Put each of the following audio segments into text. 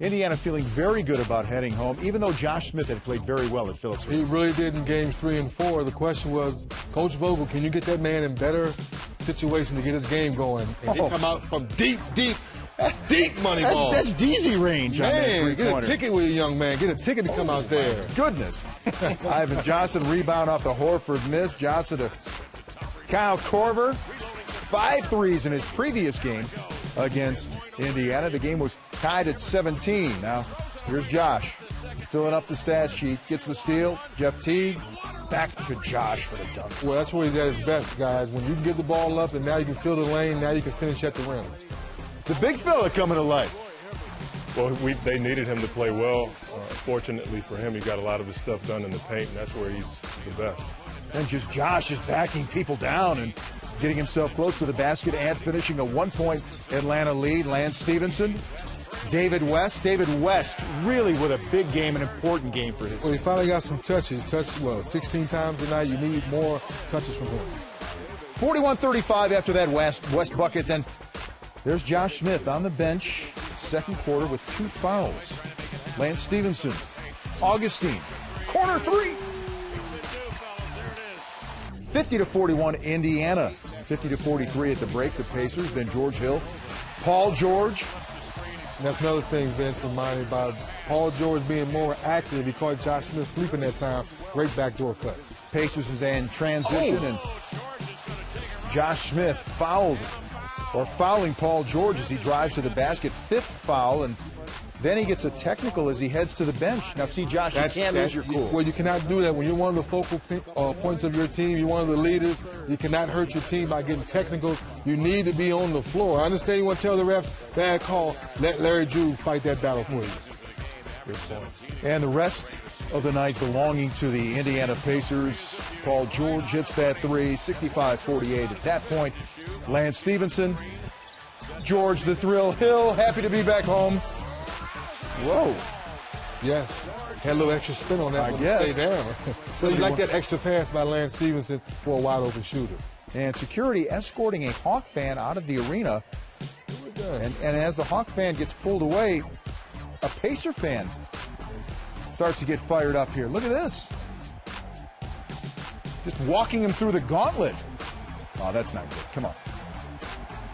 Indiana feeling very good about heading home, even though Josh Smith had played very well at Phillips. He really did in games 3 and 4. The question was, Coach Vogel, can you get that man in better situation to get his game going? And he come out from deep money ball. That's DZ range. Man, on that get a ticket with a young man. Get a ticket to come out there. Goodness. Ivan Johnson rebound off the Horford miss. Johnson to Kyle Korver. 5 threes in his previous game against Indiana. The game was tied at 17. Now, here's Josh filling up the stat sheet. Gets the steal. Jeff Teague. Back to Josh for the dunk. Well, that's where he's at his best, guys. When you can get the ball up and now you can fill the lane, now you can finish at the rim. The big fella coming to life. Well, they needed him to play well. Fortunately for him, he got a lot of his stuff done in the paint, and that's where he's the best. And just Josh is backing people down and getting himself close to the basket and finishing a 1-point Atlanta lead. Lance Stevenson, David West. David West really with a big game, an important game for his team. Well, he finally got some touches. 16 times tonight. You need more touches from him. 41-35 after that West bucket. Then there's Josh Smith on the bench, second quarter with 2 fouls. Lance Stevenson, Augustine, corner 3. 50-41 Indiana. 50-43 at the break, the Pacers. Then George Hill, Paul George. And that's another thing Vince reminded about Paul George being more active. He caught Josh Smith sleeping that time. Great backdoor cut. Pacers is in transition, and Josh Smith fouling Paul George as he drives to the basket. 5th foul, and then he gets a technical as he heads to the bench. Now, see, Josh, you can't lose your cool. Well, you cannot do that. When you're one of the focal points of your team, you're one of the leaders, you cannot hurt your team by getting technical. You need to be on the floor. I understand you want to tell the refs, bad call. Let Larry Drew fight that battle for you. Good point. And the rest of the night belonging to the Indiana Pacers. Paul George hits that 3, 65-48 at that point. Lance Stevenson, George the Thrill Hill, happy to be back home. Whoa. Yes. Had a little extra spin on that one to stay down. So you like that extra pass by Lance Stevenson for a wide open shooter. And security escorting a Hawk fan out of the arena. And as the Hawk fan gets pulled away, a Pacer fan starts to get fired up here. Look at this. Just walking him through the gauntlet. Oh, that's not good. Come on.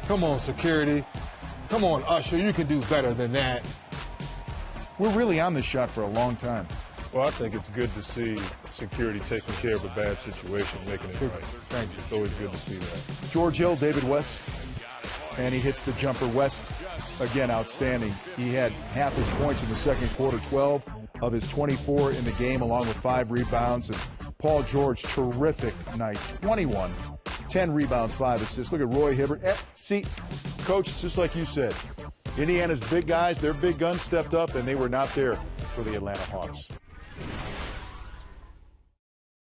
Come on, security. Come on, Usher. You can do better than that. We're really on this shot for a long time. Well, I think it's good to see security taking care of a bad situation, making it right. Thank you. It's always good to see that. George Hill, David West, and he hits the jumper. West, again, outstanding. He had half his points in the second quarter, 12 of his 24 in the game, along with 5 rebounds. And Paul George, terrific night, 21, 10 rebounds, 5 assists. Look at Roy Hibbert. See, Coach, it's just like you said. Indiana's big guys, their big guns stepped up, and they were not there for the Atlanta Hawks.